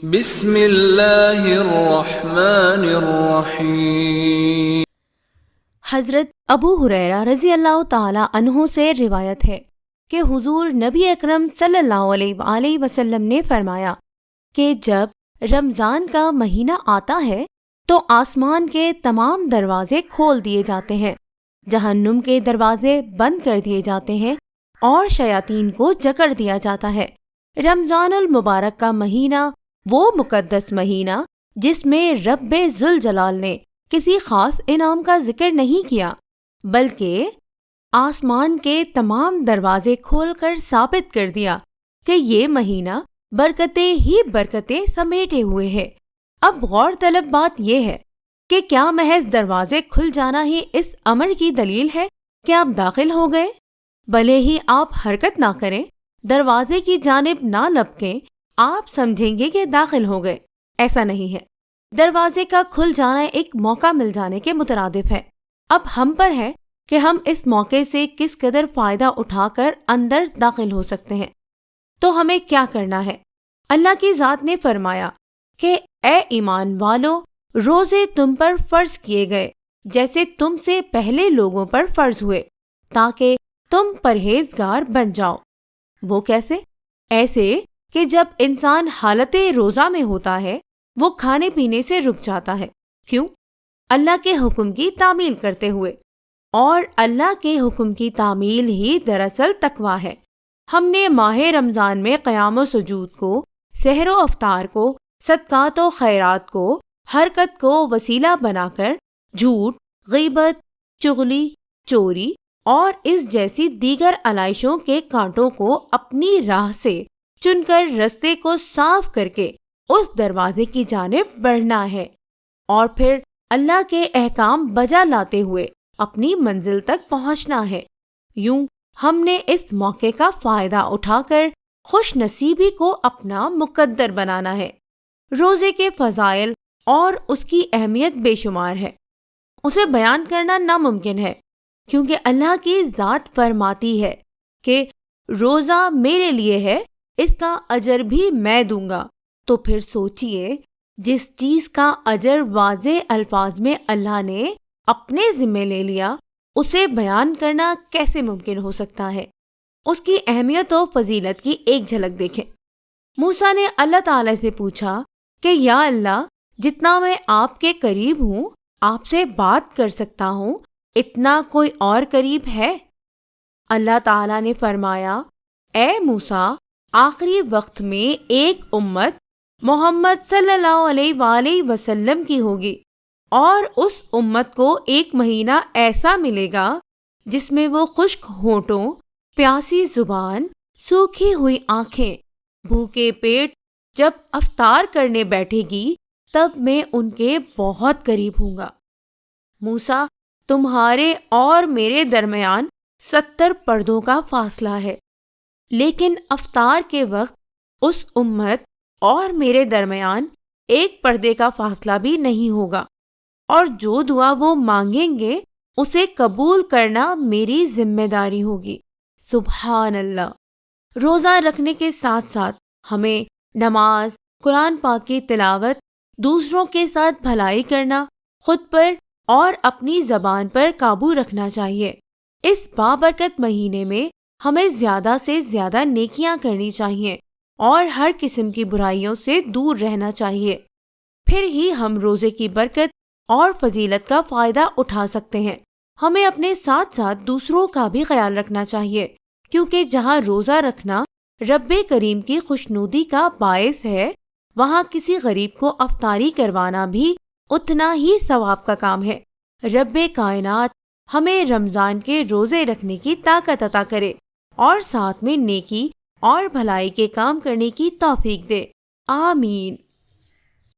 بسم اللہ الرحمن الرحیم۔ حضرت ابو ہریرہ رضی اللہ تعالی عنہ سے روایت ہے کہ حضور نبی اکرم صلی اللہ علیہ وآلہ وسلم نے فرمایا کہ جب رمضان کا مہینہ آتا ہے تو آسمان کے تمام دروازے کھول دیے جاتے ہیں، جہنم کے دروازے بند کر دیے جاتے ہیں اور شیاطین کو جکڑ دیا جاتا ہے۔ رمضان المبارک کا مہینہ وہ مقدس مہینہ جس میں رب ذوالجلال نے کسی خاص انعام کا ذکر نہیں کیا، بلکہ آسمان کے تمام دروازے کھول کر ثابت کر دیا کہ یہ مہینہ برکتیں ہی برکتیں سمیٹے ہوئے ہے۔ اب غور طلب بات یہ ہے کہ کیا محض دروازے کھل جانا ہی اس امر کی دلیل ہے کہ آپ داخل ہو گئے؟ بھلے ہی آپ حرکت نہ کریں، دروازے کی جانب نہ لپکیں، آپ سمجھیں گے کہ داخل ہو گئے۔ ایسا نہیں ہے۔ دروازے کا کھل جانا ایک موقع مل جانے کے مترادف ہے۔ اب ہم پر ہے کہ ہم اس موقع سے کس قدر فائدہ اٹھا کر اندر داخل ہو سکتے ہیں۔ تو ہمیں کیا کرنا ہے؟ اللہ کی ذات نے فرمایا کہ اے ایمان والو، روزے تم پر فرض کیے گئے جیسے تم سے پہلے لوگوں پر فرض ہوئے، تاکہ تم پرہیزگار بن جاؤ۔ وہ کیسے؟ ایسے کہ جب انسان حالت روزہ میں ہوتا ہے وہ کھانے پینے سے رک جاتا ہے۔ کیوں؟ اللہ کے حکم کی تعمیل کرتے ہوئے، اور اللہ کے حکم کی تعمیل ہی دراصل تقویٰ ہے۔ ہم نے ماہ رمضان میں قیام و سجود کو، سحر و افطار کو، صدقات و خیرات کو، حرکت کو وسیلہ بنا کر جھوٹ، غیبت، چغلی، چوری اور اس جیسی دیگر علائشوں کے کانٹوں کو اپنی راہ سے چن کر رستے کو صاف کر کے اس دروازے کی جانب بڑھنا ہے، اور پھر اللہ کے احکام بجا لاتے ہوئے اپنی منزل تک پہنچنا ہے۔ یوں ہم نے اس موقع کا فائدہ اٹھا کر خوش نصیبی کو اپنا مقدر بنانا ہے۔ روزے کے فضائل اور اس کی اہمیت بے شمار ہے، اسے بیان کرنا ناممکن ہے، کیونکہ اللہ کی ذات فرماتی ہے کہ روزہ میرے لیے ہے، اس کا اجر بھی میں دوں گا۔ تو پھر سوچئے، جس چیز کا اجر واضح الفاظ میں اللہ نے اپنے ذمے لے لیا، اسے بیان کرنا کیسے ممکن ہو سکتا ہے؟ اس کی اہمیت و فضیلت کی ایک جھلک دیکھیں۔ موسیٰ نے اللہ تعالی سے پوچھا کہ یا اللہ، جتنا میں آپ کے قریب ہوں، آپ سے بات کر سکتا ہوں، اتنا کوئی اور قریب ہے؟ اللہ تعالی نے فرمایا، اے موسیٰ، آخری وقت میں ایک امت محمد صلی اللہ علیہ وآلہ وسلم کی ہوگی، اور اس امت کو ایک مہینہ ایسا ملے گا جس میں وہ خشک ہونٹوں، پیاسی زبان، سوکھی ہوئی آنکھیں، بھوکے پیٹ جب افطار کرنے بیٹھے گی تب میں ان کے بہت قریب ہوں گا۔ موسیٰ، تمہارے اور میرے درمیان 70 پردوں کا فاصلہ ہے، لیکن افطار کے وقت اس امت اور میرے درمیان ایک پردے کا فاصلہ بھی نہیں ہوگا، اور جو دعا وہ مانگیں گے اسے قبول کرنا میری ذمہ داری ہوگی۔ سبحان اللہ۔ روزہ رکھنے کے ساتھ ساتھ ہمیں نماز، قرآن پاک کی تلاوت، دوسروں کے ساتھ بھلائی کرنا، خود پر اور اپنی زبان پر قابو رکھنا چاہیے۔ اس بابرکت مہینے میں ہمیں زیادہ سے زیادہ نیکیاں کرنی چاہیے اور ہر قسم کی برائیوں سے دور رہنا چاہیے، پھر ہی ہم روزے کی برکت اور فضیلت کا فائدہ اٹھا سکتے ہیں۔ ہمیں اپنے ساتھ ساتھ دوسروں کا بھی خیال رکھنا چاہیے، کیونکہ جہاں روزہ رکھنا رب کریم کی خوشنودی کا باعث ہے، وہاں کسی غریب کو افطاری کروانا بھی اتنا ہی ثواب کا کام ہے۔ رب کائنات ہمیں رمضان کے روزے رکھنے کی طاقت عطا کرے اور ساتھ میں نیکی اور بھلائی کے کام کرنے کی توفیق دے۔ آمین۔